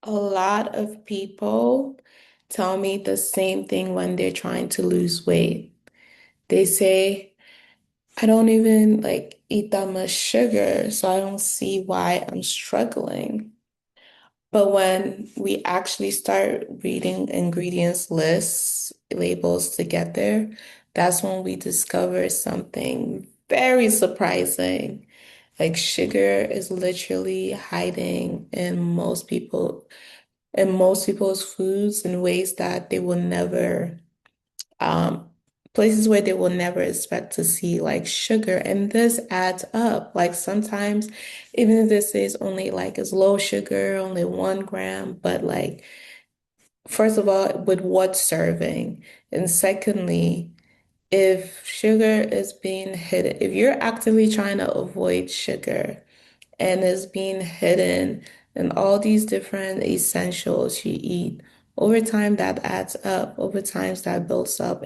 A lot of people tell me the same thing when they're trying to lose weight. They say, I don't even like eat that much sugar, so I don't see why I'm struggling. But when we actually start reading ingredients lists, labels to get there, that's when we discover something very surprising. Like sugar is literally hiding in most people's foods in ways that they will never um, places where they will never expect to see like sugar. And this adds up. Like sometimes, even if this is only like it's low sugar, only 1 gram, but like, first of all, with what serving? And secondly, if sugar is being hidden, if you're actively trying to avoid sugar and is being hidden in all these different essentials you eat, over time that adds up, over time that builds up,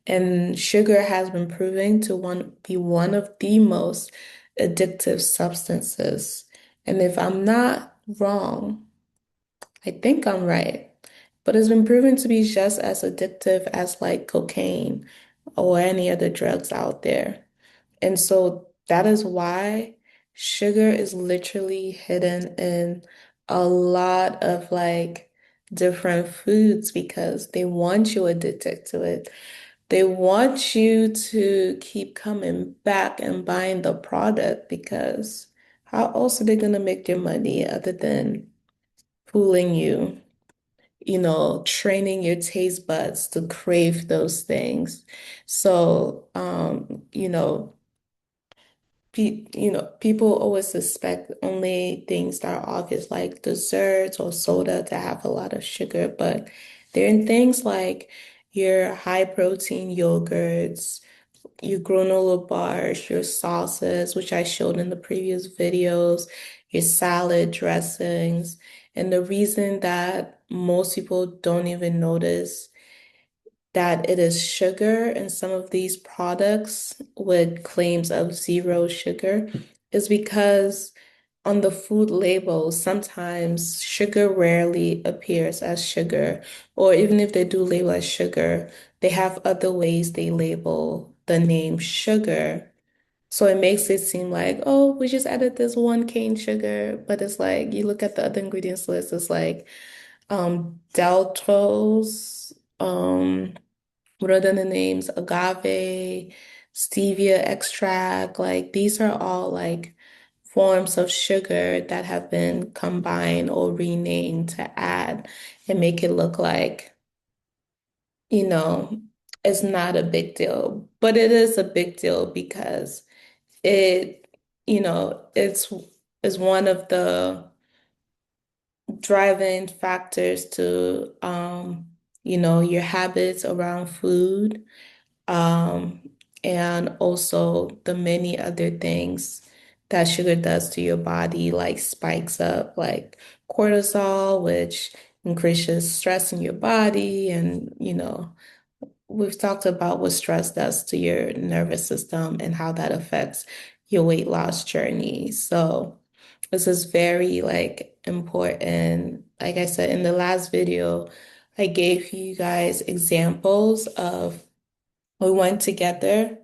and sugar has been proven to be one of the most addictive substances. And if I'm not wrong, I think I'm right, but it's been proven to be just as addictive as like cocaine or any other drugs out there. And so that is why sugar is literally hidden in a lot of like different foods because they want you addicted to it. They want you to keep coming back and buying the product because how else are they going to make their money other than fooling you, training your taste buds to crave those things. So, people always suspect only things that are obvious, like desserts or soda to have a lot of sugar, but there are things like your high protein yogurts, your granola bars, your sauces, which I showed in the previous videos, your salad dressings. And the reason that most people don't even notice that it is sugar in some of these products with claims of zero sugar is because on the food label, sometimes sugar rarely appears as sugar, or even if they do label as sugar, they have other ways they label the name sugar. So it makes it seem like, oh, we just added this one cane sugar, but it's like you look at the other ingredients list, it's like Daltose, what are the names? Agave, stevia extract, like these are all like forms of sugar that have been combined or renamed to add and make it look like, you know, it's not a big deal. But it is a big deal because it, it's one of the driving factors to your habits around food, um, and also the many other things that sugar does to your body, like spikes up like cortisol, which increases stress in your body. And, we've talked about what stress does to your nervous system and how that affects your weight loss journey. So this is very like important. Like I said in the last video, I gave you guys examples of we went together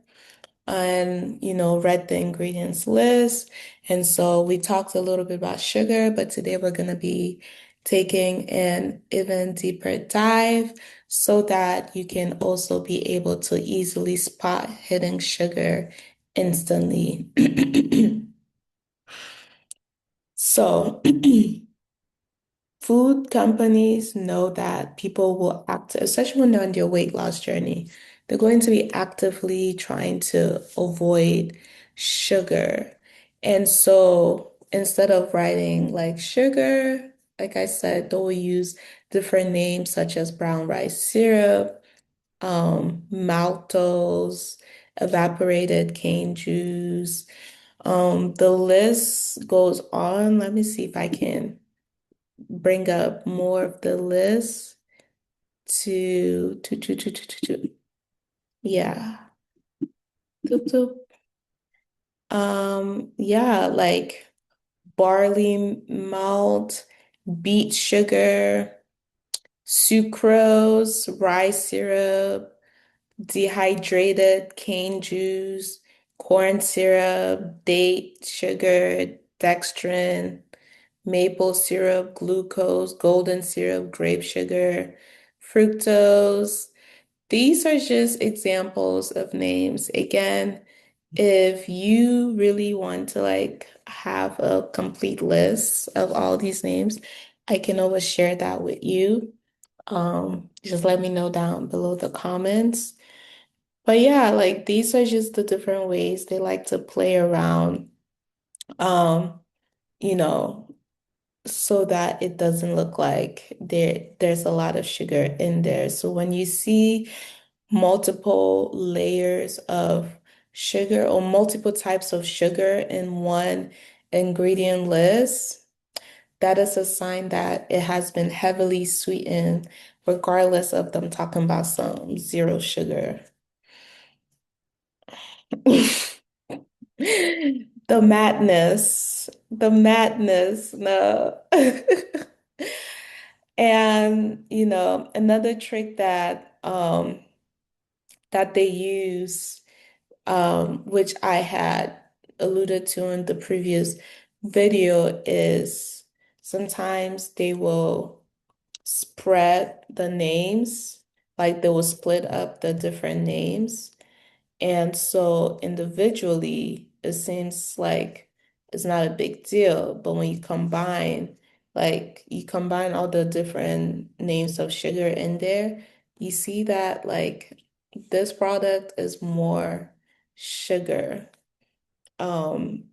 and, read the ingredients list. And so we talked a little bit about sugar, but today we're going to be taking an even deeper dive so that you can also be able to easily spot hidden sugar instantly. So, food companies know that people will act, especially when they're on their weight loss journey, they're going to be actively trying to avoid sugar. And so instead of writing like sugar, like I said, they'll use different names such as brown rice syrup, maltose, evaporated cane juice. The list goes on. Let me see if I can bring up more of the list to yeah. Toop, toop. Yeah, like barley malt, beet sugar, sucrose, rice syrup, dehydrated cane juice, corn syrup, date sugar, dextrin, maple syrup, glucose, golden syrup, grape sugar, fructose. These are just examples of names. Again, if you really want to like have a complete list of all these names, I can always share that with you. Just let me know down below the comments. But yeah, like these are just the different ways they like to play around, um, you know, so that it doesn't look like there's a lot of sugar in there. So when you see multiple layers of sugar or multiple types of sugar in one ingredient list, that is a sign that it has been heavily sweetened, regardless of them talking about some zero sugar. The madness, no. And another trick that they use, which I had alluded to in the previous video, is sometimes they will spread the names, like they will split up the different names. And so individually, it seems like it's not a big deal. But when you combine all the different names of sugar in there, you see that like this product is more sugar. Um,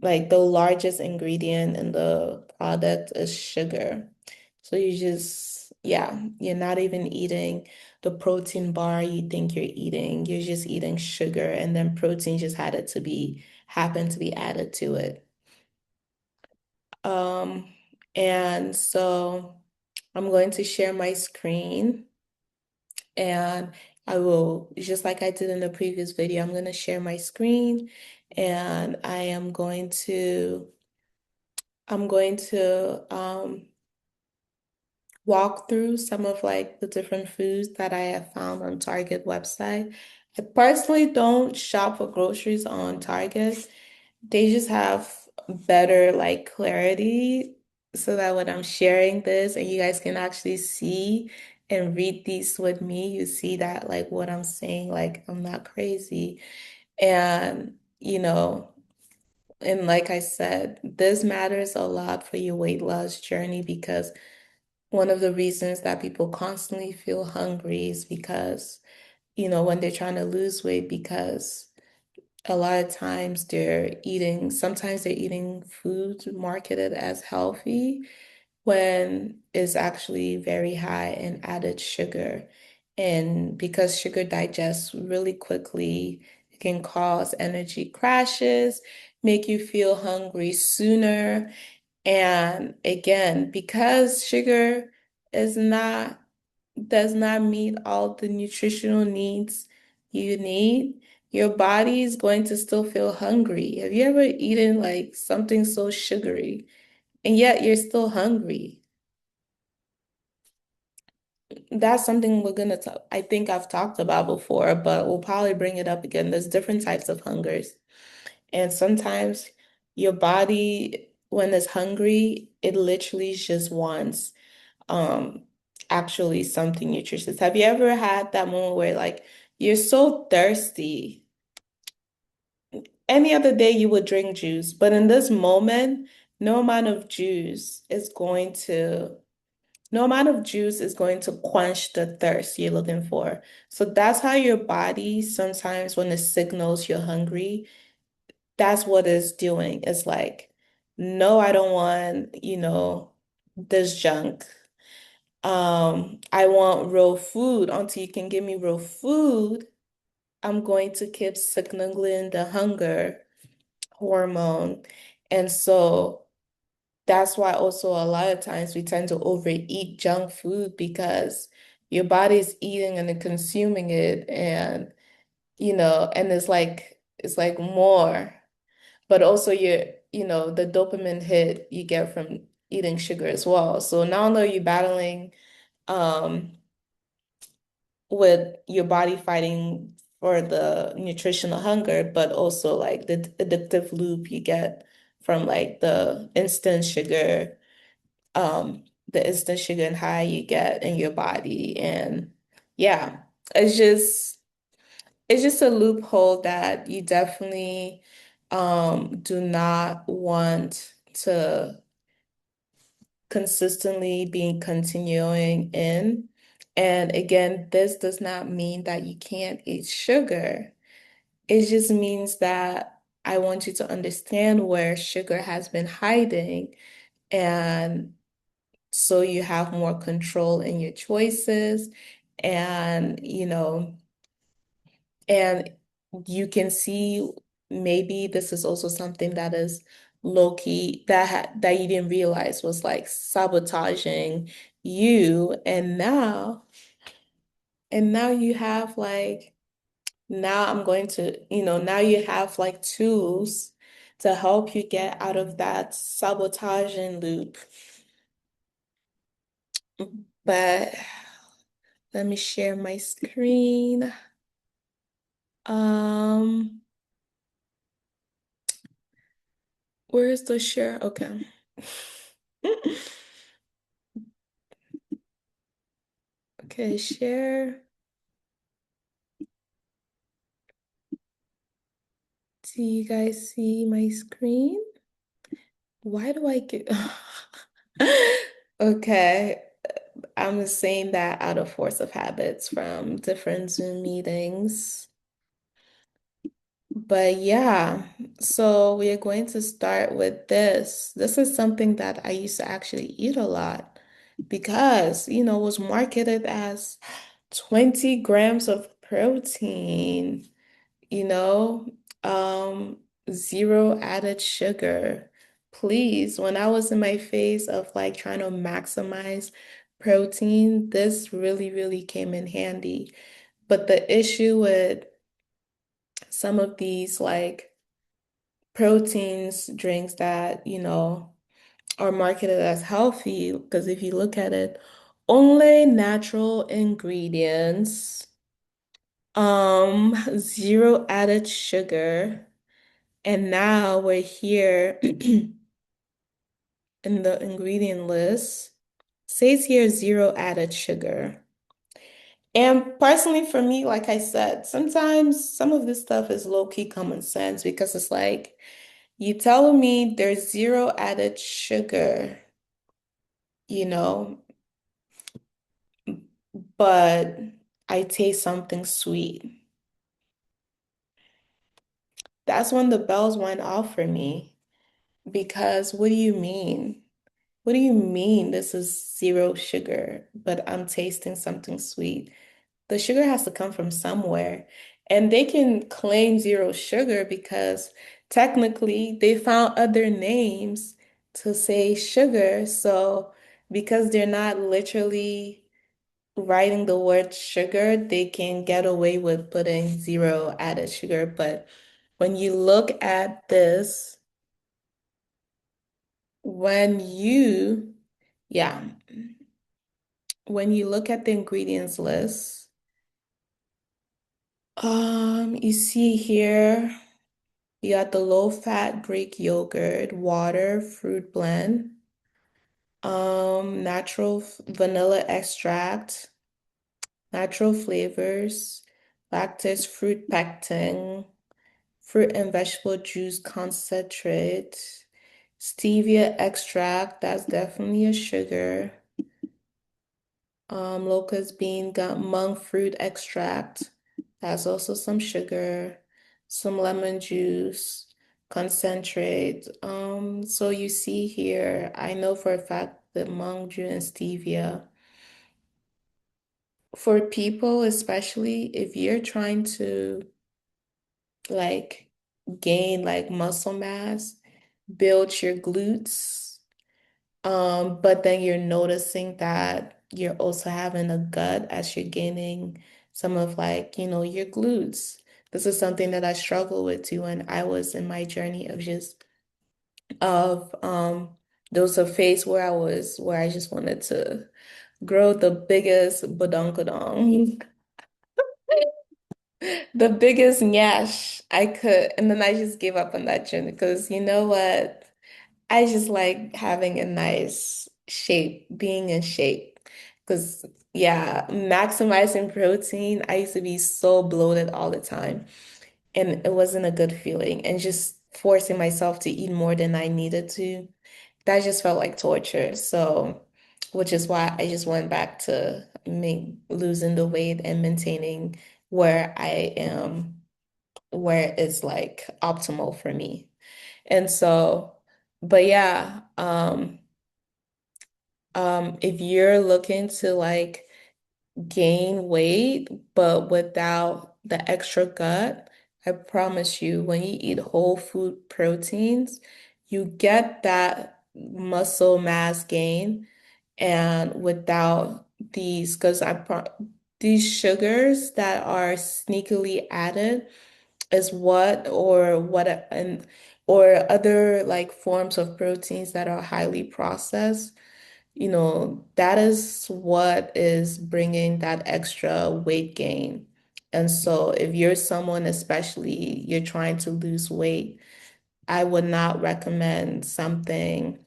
like the largest ingredient in the product is sugar. So yeah, you're not even eating the protein bar you think you're eating. You're just eating sugar, and then protein just happen to be added to it. Um, and so I'm going to share my screen, and I will, just like I did in the previous video, I'm going to share my screen, and I'm going to walk through some of like the different foods that I have found on Target website. I personally don't shop for groceries on Target. They just have better like clarity so that when I'm sharing this and you guys can actually see and read these with me, you see that like what I'm saying, like I'm not crazy. And and like I said, this matters a lot for your weight loss journey because one of the reasons that people constantly feel hungry is because, when they're trying to lose weight, because a lot of times sometimes they're eating food marketed as healthy when it's actually very high in added sugar. And because sugar digests really quickly, it can cause energy crashes, make you feel hungry sooner. And again, because sugar is not does not meet all the nutritional needs you need, your body is going to still feel hungry. Have you ever eaten like something so sugary and yet you're still hungry? That's something we're gonna talk. I think I've talked about before, but we'll probably bring it up again. There's different types of hungers. And sometimes your body, when it's hungry, it literally just wants um actually something nutritious. Have you ever had that moment where like you're so thirsty? Any other day you would drink juice, but in this moment, no amount of juice is going to no amount of juice is going to quench the thirst you're looking for. So that's how your body sometimes when it signals you're hungry, that's what it's doing. It's like, no, I don't want, this junk. I want real food. Until you can give me real food, I'm going to keep signaling the hunger hormone. And so that's why also a lot of times we tend to overeat junk food because your body's eating and consuming it and it's like more. But also the dopamine hit you get from eating sugar as well. So not only are you battling um with your body fighting for the nutritional hunger, but also like the addictive loop you get from like the instant sugar and high you get in your body. And yeah, it's just it's just a loophole that you definitely do not want to consistently be continuing in. And again, this does not mean that you can't eat sugar. It just means that I want you to understand where sugar has been hiding, and so you have more control in your choices, and and you can see maybe this is also something that is low key that you didn't realize was like sabotaging you, and now you have like now I'm going to, now you have like tools to help you get out of that sabotaging loop. But let me share my screen. Um, where's the share? Okay. Okay, share. Do you guys see my screen? Why do I get Okay. I'm saying that out of force of habits from different Zoom meetings. But yeah, so we are going to start with this. This is something that I used to actually eat a lot because, it was marketed as 20 grams of protein, you know, um, zero added sugar. Please, when I was in my phase of like trying to maximize protein, this really, really came in handy. But the issue with some of these like proteins drinks that, are marketed as healthy, because if you look at it, only natural ingredients, zero added sugar, and now we're here in the ingredient list, says here zero added sugar. And personally for me, like I said, sometimes some of this stuff is low-key common sense because it's like you telling me there's zero added sugar, you know, but I taste something sweet. That's when the bells went off for me because what do you mean? What do you mean this is zero sugar, but I'm tasting something sweet? The sugar has to come from somewhere. And they can claim zero sugar because technically they found other names to say sugar. So because they're not literally writing the word sugar, they can get away with putting zero added sugar. But when you look at this, when you, yeah, when you look at the ingredients list, you see here, you got the low-fat Greek yogurt, water, fruit blend, natural vanilla extract, natural flavors, lactose fruit pectin, fruit and vegetable juice concentrate, stevia extract, that's definitely a sugar. Locust bean got monk fruit extract, that's also some sugar, some lemon juice, concentrate. So you see here, I know for a fact that monk juice and stevia, for people, especially if you're trying to like gain like muscle mass, build your glutes. But then you're noticing that you're also having a gut as you're gaining some of like, your glutes. This is something that I struggled with too when I was in my journey of just of There was a phase where I just wanted to grow the biggest badonkadong, the biggest nyash I could. And then I just gave up on that journey because you know what? I just like having a nice shape, being in shape. Because, yeah, maximizing protein, I used to be so bloated all the time. And it wasn't a good feeling. And just forcing myself to eat more than I needed to, that just felt like torture. So, which is why I just went back to losing the weight and maintaining where I am, where it's like optimal for me. And so, but yeah, if you're looking to like gain weight, but without the extra gut, I promise you, when you eat whole food proteins, you get that muscle mass gain and without these, because these sugars that are sneakily added is what and or other like forms of proteins that are highly processed, that is what is bringing that extra weight gain. And so if you're someone, especially you're trying to lose weight, I would not recommend something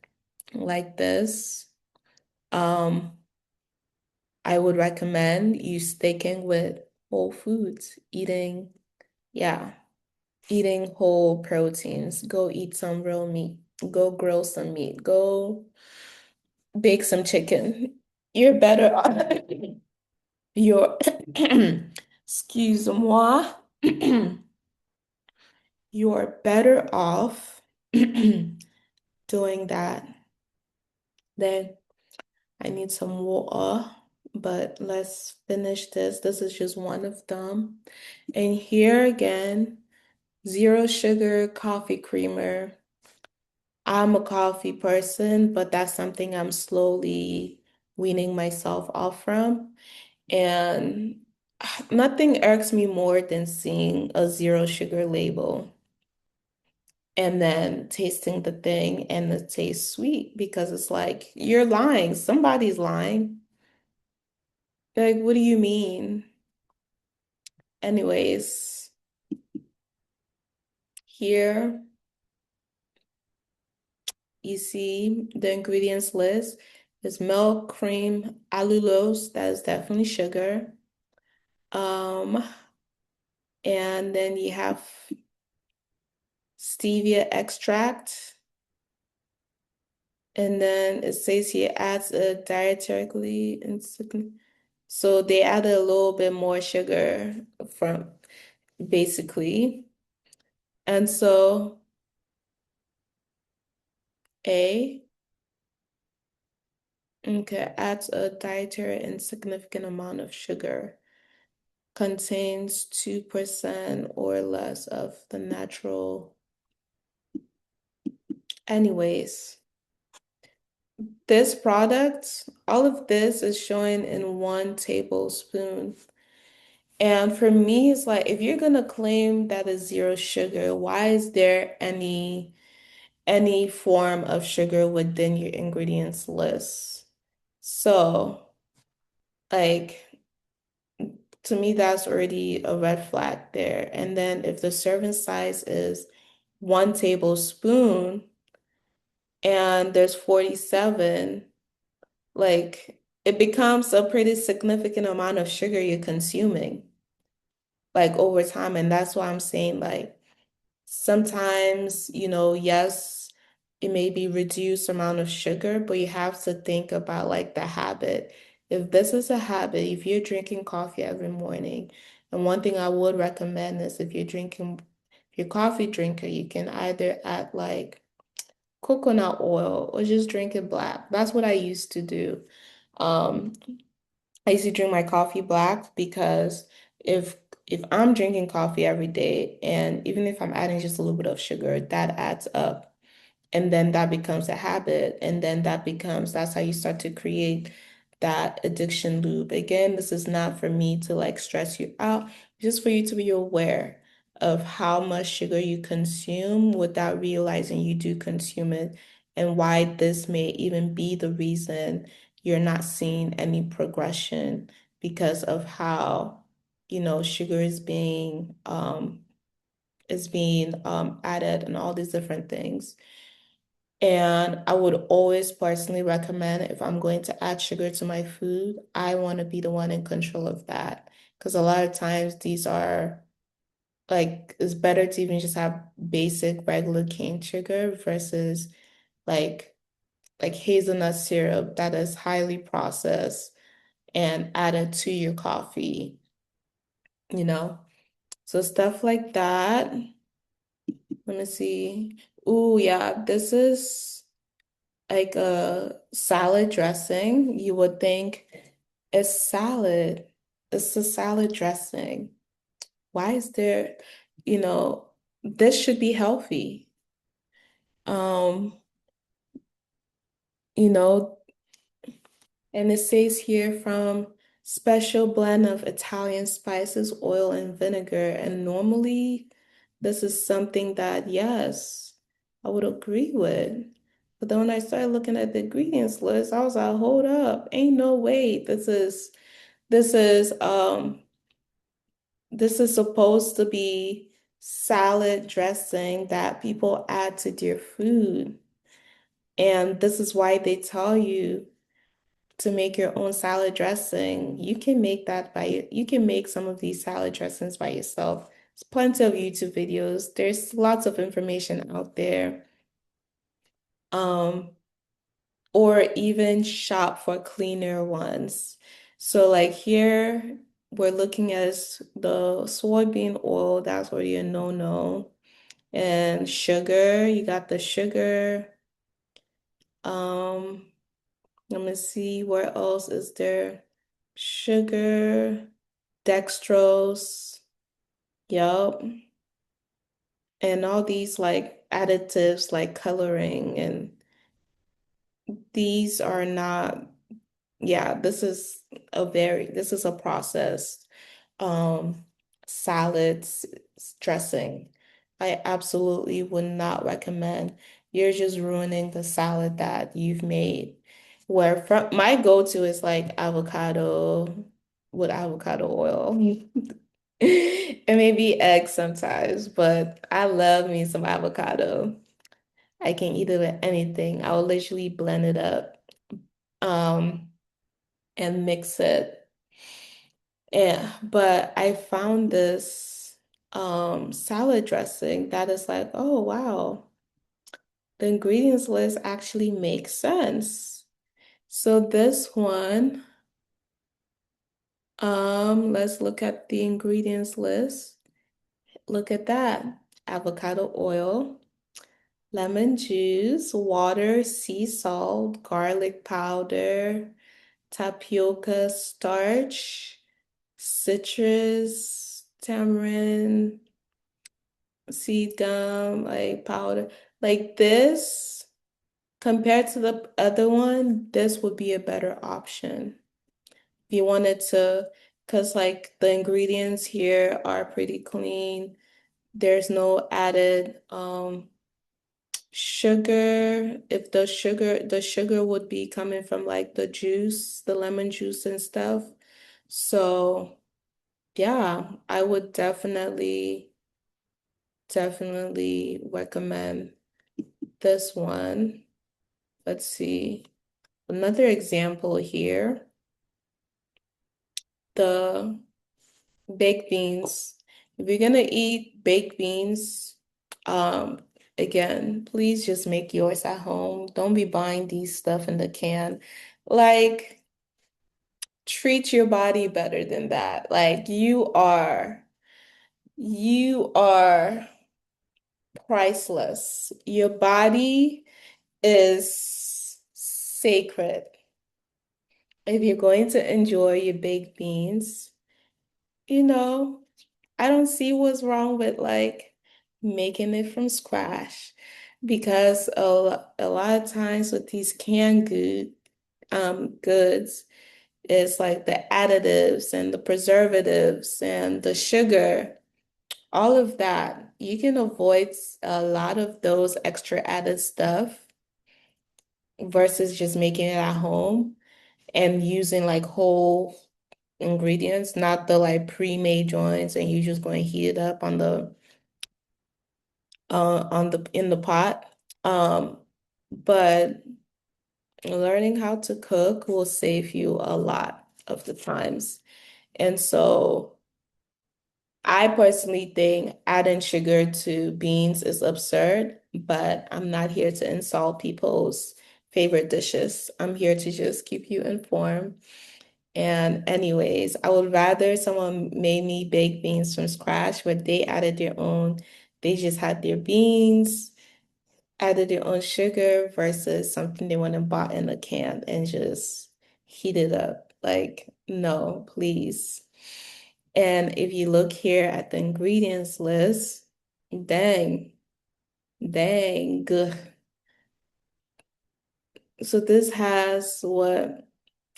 like this. Um, I would recommend you sticking with whole foods, yeah, eating whole proteins. Go eat some real meat. Go grill some meat. Go bake some chicken. You're better off. You're, excuse-moi, you're better off doing that. Then I need some water, but let's finish this. This is just one of them. And here again, zero sugar coffee creamer. I'm a coffee person, but that's something I'm slowly weaning myself off from. And nothing irks me more than seeing a zero sugar label and then tasting the thing and it tastes sweet because it's like, you're lying. Somebody's lying. Like, what do you mean? Anyways, here you see the ingredients list. There's milk, cream, allulose, that is definitely sugar. Um, and then you have stevia extract. And then it says here adds a dietarically insignificant. So they added a little bit more sugar from basically. And so A, okay, adds a dietary insignificant amount of sugar, contains 2% or less of the natural. Anyways, this product, all of this is showing in 1 tablespoon. And for me, it's like if you're gonna claim that it's zero sugar, why is there any form of sugar within your ingredients list? So, like to me, that's already a red flag there. And then if the serving size is 1 tablespoon and there's 47, like it becomes a pretty significant amount of sugar you're consuming, like over time. And that's why I'm saying like sometimes, yes, it may be reduced amount of sugar, but you have to think about like the habit. If this is a habit, if you're drinking coffee every morning, and one thing I would recommend is if you're a coffee drinker, you can either add like coconut oil or just drink it black. That's what I used to do. Um, I used to drink my coffee black because if if I'm drinking coffee every day and even if I'm adding just a little bit of sugar, that adds up. And then that becomes a habit. And then that's how you start to create that addiction loop. Again, this is not for me to like stress you out, just for you to be aware of how much sugar you consume without realizing you do consume it and why this may even be the reason you're not seeing any progression because of how, sugar is being added and all these different things. And I would always personally recommend if I'm going to add sugar to my food, I want to be the one in control of that. Because a lot of times these are like, it's better to even just have basic regular cane sugar versus like hazelnut syrup that is highly processed and added to your coffee, you know? So stuff like that. Let me see. Ooh, yeah, this is like a salad dressing. You would think it's salad. It's a salad dressing. Why is there, you know, this should be healthy. Um, you know, and it says here from special blend of Italian spices, oil, and vinegar. And normally, this is something that, yes, I would agree with. But then when I started looking at the ingredients list, I was like, hold up, ain't no way. This is um this is supposed to be salad dressing that people add to their food. And this is why they tell you to make your own salad dressing. You can make you can make some of these salad dressings by yourself. There's plenty of YouTube videos. There's lots of information out there. Um, or even shop for cleaner ones. So like here we're looking at the soybean oil, that's already a no-no. And sugar, you got the sugar. Um, Let me see, where else is there? Sugar, dextrose, yup. And all these like additives like coloring, and these are not, yeah, this is a processed um salad dressing. I absolutely would not recommend. You're just ruining the salad that you've made. Where from my go-to is like avocado with avocado oil. And maybe eggs sometimes, but I love me some avocado. I can eat it with anything. I'll literally blend it up um and mix it. Yeah, but I found this salad dressing that is like, oh wow, the ingredients list actually makes sense. So this one, let's look at the ingredients list. Look at that. Avocado oil, lemon juice, water, sea salt, garlic powder, tapioca starch, citrus, tamarind, seed gum, like powder. Like this, compared to the other one, this would be a better option. If you wanted to, because like the ingredients here are pretty clean. There's no added sugar. If the sugar would be coming from like the juice, the lemon juice and stuff. So yeah, I would definitely recommend this one. Let's see. Another example here, the baked beans. If you're gonna eat baked beans, um, again, please just make yours at home. Don't be buying these stuff in the can. Like, treat your body better than that. Like, you are priceless. Your body is sacred. If you're going to enjoy your baked beans, you know, I don't see what's wrong with like making it from scratch because a lot of times with these canned goods, it's like the additives and the preservatives and the sugar, all of that. You can avoid a lot of those extra added stuff versus just making it at home and using like whole ingredients, not the like pre-made joints, and you just going to heat it up on the in the pot. Um, but learning how to cook will save you a lot of the times. And so I personally think adding sugar to beans is absurd, but I'm not here to insult people's favorite dishes. I'm here to just keep you informed. And anyways, I would rather someone made me baked beans from scratch where they added their own, they just had their beans, added their own sugar versus something they went and bought in a can and just heat it up. Like, no, please. And if you look here at the ingredients list, dang, dang, good. So this has what?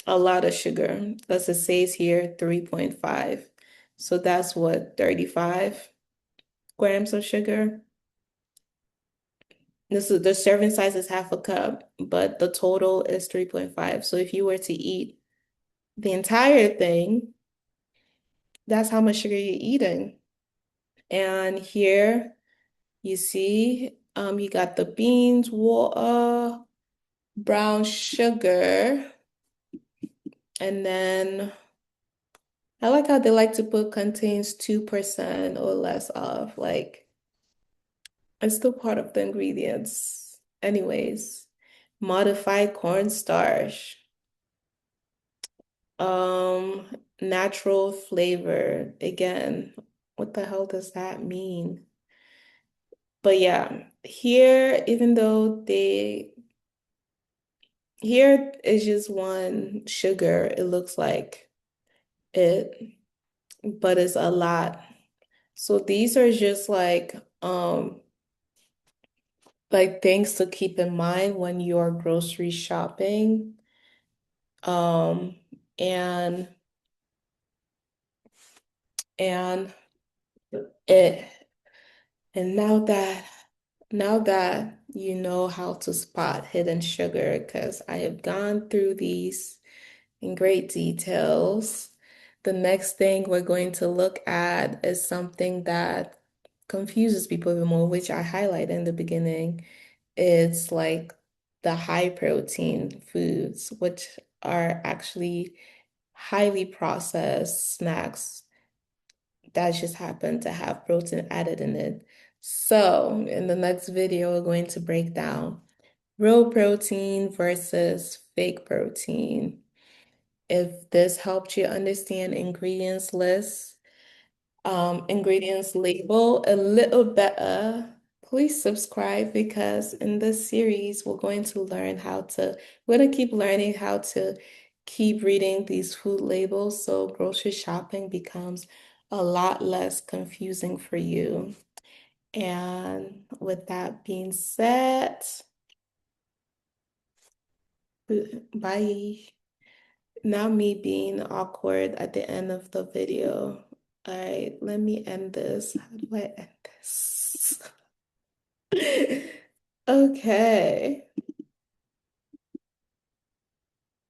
A lot of sugar. As it says here, 3.5. So that's what, 35 grams of sugar. This is the serving size is half a cup, but the total is 3.5. So if you were to eat the entire thing, that's how much sugar you're eating. And here you see, you got the beans, water, brown sugar, and then I like how they like to put contains 2% or less of. Like, it's still part of the ingredients. Anyways, modified cornstarch, um, natural flavor. Again, what the hell does that mean? But yeah, here, even though here is just one sugar, it looks like it, but it's a lot. So these are just like things to keep in mind when you're grocery shopping. Um, and and it and now that you know how to spot hidden sugar, because I have gone through these in great details, the next thing we're going to look at is something that confuses people even more, which I highlight in the beginning. It's like the high protein foods, which are actually highly processed snacks that just happen to have protein added in it. So, in the next video, we're going to break down real protein versus fake protein. If this helped you understand ingredients label a little better, please subscribe because in this series, we're going to keep learning how to keep reading these food labels so grocery shopping becomes a lot less confusing for you. And with that being said, bye. Now me being awkward at the end of the video. All right, let me end this. How do I end this? Okay.